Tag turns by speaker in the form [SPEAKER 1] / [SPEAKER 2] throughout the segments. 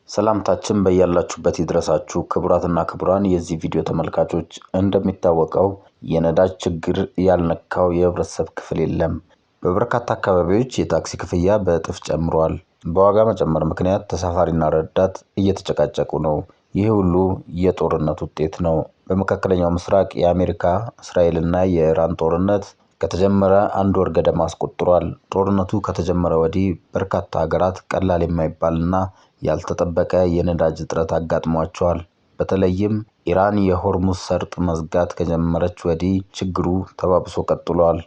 [SPEAKER 1] ሰላምታችን በያላችሁበት ይድረሳችሁ ክቡራትና ክቡራን የዚህ ቪዲዮ ተመልካቾች፣ እንደሚታወቀው የነዳጅ ችግር ያልነካው የህብረተሰብ ክፍል የለም። በበርካታ አካባቢዎች የታክሲ ክፍያ በእጥፍ ጨምሯል። በዋጋ መጨመር ምክንያት ተሳፋሪና ረዳት እየተጨቃጨቁ ነው። ይህ ሁሉ የጦርነት ውጤት ነው። በመካከለኛው ምስራቅ የአሜሪካ፣ እስራኤልና የኢራን ጦርነት ከተጀመረ አንድ ወር ገደማ አስቆጥሯል። ጦርነቱ ከተጀመረ ወዲህ በርካታ ሀገራት ቀላል የማይባልና ያልተጠበቀ የነዳጅ እጥረት አጋጥሟቸዋል። በተለይም ኢራን የሆርሙዝ ሰርጥ መዝጋት ከጀመረች ወዲህ ችግሩ ተባብሶ ቀጥሏል።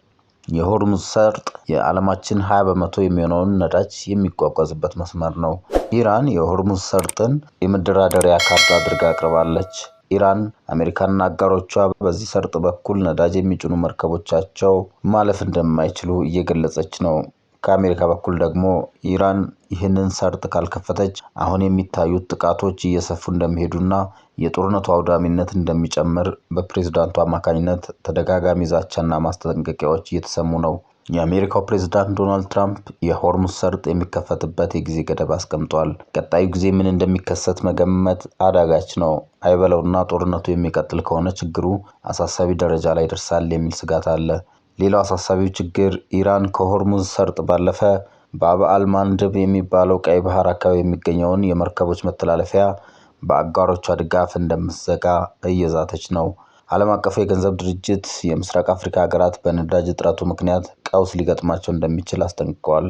[SPEAKER 1] የሆርሙዝ ሰርጥ የዓለማችን 20 በመቶ የሚሆነውን ነዳጅ የሚጓጓዝበት መስመር ነው። ኢራን የሆርሙዝ ሰርጥን የመደራደሪያ ካርድ አድርጋ አቅርባለች። ኢራን አሜሪካና አጋሮቿ በዚህ ሰርጥ በኩል ነዳጅ የሚጭኑ መርከቦቻቸው ማለፍ እንደማይችሉ እየገለጸች ነው። ከአሜሪካ በኩል ደግሞ ኢራን ይህንን ሰርጥ ካልከፈተች አሁን የሚታዩት ጥቃቶች እየሰፉ እንደሚሄዱና የጦርነቱ አውዳሚነት እንደሚጨምር በፕሬዝዳንቱ አማካኝነት ተደጋጋሚ ዛቻና ማስጠንቀቂያዎች እየተሰሙ ነው። የአሜሪካው ፕሬዝዳንት ዶናልድ ትራምፕ የሆርሙዝ ሰርጥ የሚከፈትበት የጊዜ ገደብ አስቀምጧል። ቀጣዩ ጊዜ ምን እንደሚከሰት መገመት አዳጋች ነው። አይበለውና ጦርነቱ የሚቀጥል ከሆነ ችግሩ አሳሳቢ ደረጃ ላይ ይደርሳል የሚል ስጋት አለ። ሌላው አሳሳቢው ችግር ኢራን ከሆርሙዝ ሰርጥ ባለፈ በአብዓል ማንደብ የሚባለው ቀይ ባህር አካባቢ የሚገኘውን የመርከቦች መተላለፊያ በአጋሮቿ ድጋፍ እንደምትዘጋ እየዛተች ነው። ዓለም አቀፉ የገንዘብ ድርጅት የምስራቅ አፍሪካ ሀገራት በነዳጅ እጥረቱ ምክንያት ቀውስ ሊገጥማቸው እንደሚችል አስጠንቅቀዋል።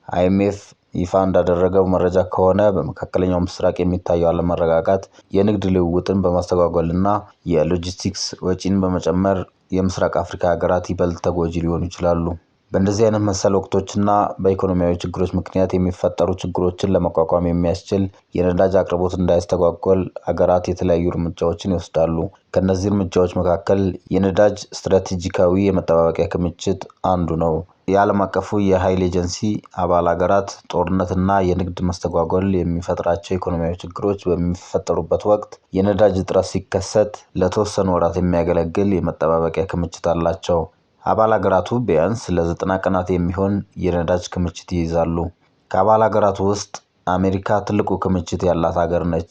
[SPEAKER 1] አይኤምኤፍ ይፋ እንዳደረገው መረጃ ከሆነ በመካከለኛው ምስራቅ የሚታየው አለመረጋጋት የንግድ ልውውጥን በማስተጓጎልና የሎጂስቲክስ ወጪን በመጨመር የምስራቅ አፍሪካ ሀገራት ይበልጥ ተጎጂ ሊሆኑ ይችላሉ። በእንደዚህ አይነት መሰል ወቅቶችና በኢኮኖሚያዊ ችግሮች ምክንያት የሚፈጠሩ ችግሮችን ለመቋቋም የሚያስችል የነዳጅ አቅርቦት እንዳይስተጓጎል ሀገራት የተለያዩ እርምጃዎችን ይወስዳሉ። ከእነዚህ እርምጃዎች መካከል የነዳጅ ስትራቴጂካዊ የመጠባበቂያ ክምችት አንዱ ነው። የዓለም አቀፉ የኃይል ኤጀንሲ አባል ሀገራት ጦርነትና የንግድ መስተጓጎል የሚፈጥራቸው ኢኮኖሚያዊ ችግሮች በሚፈጠሩበት ወቅት የነዳጅ እጥረት ሲከሰት ለተወሰኑ ወራት የሚያገለግል የመጠባበቂያ ክምችት አላቸው። አባል ሀገራቱ ቢያንስ ለ90 ቀናት የሚሆን የነዳጅ ክምችት ይይዛሉ። ከአባል ሀገራቱ ውስጥ አሜሪካ ትልቁ ክምችት ያላት ሀገር ነች።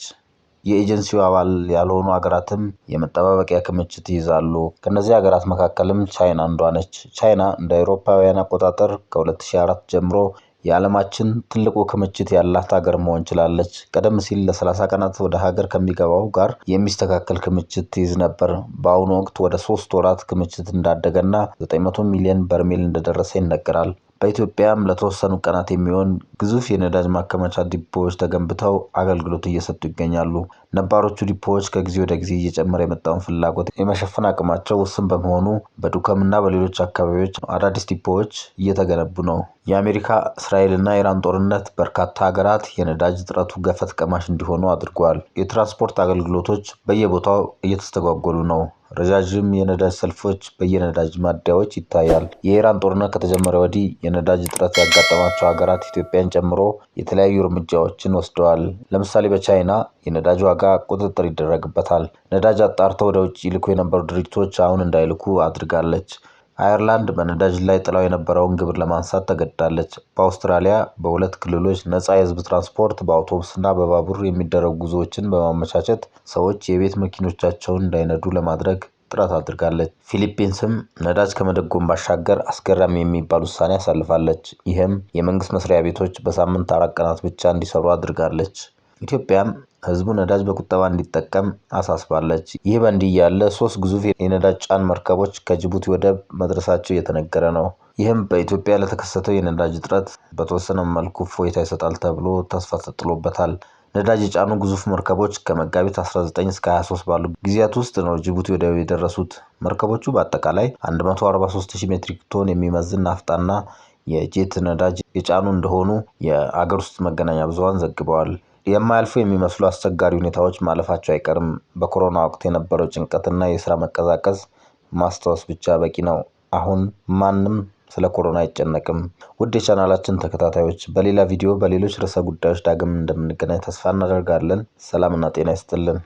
[SPEAKER 1] የኤጀንሲው አባል ያልሆኑ ሀገራትም የመጠባበቂያ ክምችት ይይዛሉ። ከነዚህ ሀገራት መካከልም ቻይና አንዷ ነች። ቻይና እንደ አውሮፓውያን አቆጣጠር ከ2004 ጀምሮ የዓለማችን ትልቁ ክምችት ያላት ሀገር መሆን ችላለች። ቀደም ሲል ለ30 ቀናት ወደ ሀገር ከሚገባው ጋር የሚስተካከል ክምችት ትይዝ ነበር። በአሁኑ ወቅት ወደ 3 ወራት ክምችት እንዳደገና 900 ሚሊዮን በርሜል እንደደረሰ ይነገራል። በኢትዮጵያም ለተወሰኑ ቀናት የሚሆን ግዙፍ የነዳጅ ማከማቻ ዲፖዎች ተገንብተው አገልግሎት እየሰጡ ይገኛሉ። ነባሮቹ ዲፖዎች ከጊዜ ወደ ጊዜ እየጨመረ የመጣውን ፍላጎት የመሸፈን አቅማቸው ውስን በመሆኑ በዱከምና በሌሎች አካባቢዎች አዳዲስ ዲፖዎች እየተገነቡ ነው። የአሜሪካ፣ እስራኤልና ኢራን ጦርነት በርካታ ሀገራት የነዳጅ እጥረቱ ገፈት ቀማሽ እንዲሆኑ አድርጓል። የትራንስፖርት አገልግሎቶች በየቦታው እየተስተጓጎሉ ነው። ረዣዥም የነዳጅ ሰልፎች በየነዳጅ ማደያዎች ይታያል። የኢራን ጦርነት ከተጀመረ ወዲህ የነዳጅ እጥረት ያጋጠማቸው ሀገራት ኢትዮጵያን ጨምሮ የተለያዩ እርምጃዎችን ወስደዋል። ለምሳሌ በቻይና የነዳጅ ዋጋ ቁጥጥር ይደረግበታል። ነዳጅ አጣርተው ወደ ውጭ ይልኩ የነበሩ ድርጅቶች አሁን እንዳይልኩ አድርጋለች። አየርላንድ በነዳጅ ላይ ጥላው የነበረውን ግብር ለማንሳት ተገድዳለች። በአውስትራሊያ በሁለት ክልሎች ነፃ የህዝብ ትራንስፖርት በአውቶቡስና በባቡር የሚደረጉ ጉዞዎችን በማመቻቸት ሰዎች የቤት መኪኖቻቸውን እንዳይነዱ ለማድረግ ጥረት አድርጋለች። ፊሊፒንስም ነዳጅ ከመደጎም ባሻገር አስገራሚ የሚባል ውሳኔ አሳልፋለች። ይህም የመንግስት መስሪያ ቤቶች በሳምንት 4 ቀናት ብቻ እንዲሰሩ አድርጋለች። ኢትዮጵያም ህዝቡ ነዳጅ በቁጠባ እንዲጠቀም አሳስባለች። ይህ በእንዲህ ያለ 3 ግዙፍ የነዳጅ ጫን መርከቦች ከጅቡቲ ወደብ መድረሳቸው እየተነገረ ነው። ይህም በኢትዮጵያ ለተከሰተው የነዳጅ እጥረት በተወሰነ መልኩ እፎይታ ይሰጣል ተብሎ ተስፋ ተጥሎበታል። ነዳጅ የጫኑ ግዙፍ መርከቦች ከመጋቢት 19 እስከ 23 ባሉ ጊዜያት ውስጥ ነው ጅቡቲ ወደብ የደረሱት። መርከቦቹ በአጠቃላይ 143,000 ሜትሪክ ቶን የሚመዝን ናፍጣና የጄት ነዳጅ የጫኑ እንደሆኑ የአገር ውስጥ መገናኛ ብዙሃን ዘግበዋል። የማያልፉ የሚመስሉ አስቸጋሪ ሁኔታዎች ማለፋቸው አይቀርም። በኮሮና ወቅት የነበረው ጭንቀትና የስራ መቀዛቀዝ ማስታወስ ብቻ በቂ ነው። አሁን ማንም ስለ ኮሮና አይጨነቅም። ውድ የቻናላችን ተከታታዮች፣ በሌላ ቪዲዮ በሌሎች ርዕሰ ጉዳዮች ዳግም እንደምንገናኝ ተስፋ እናደርጋለን። ሰላምና ጤና ይስጥልን።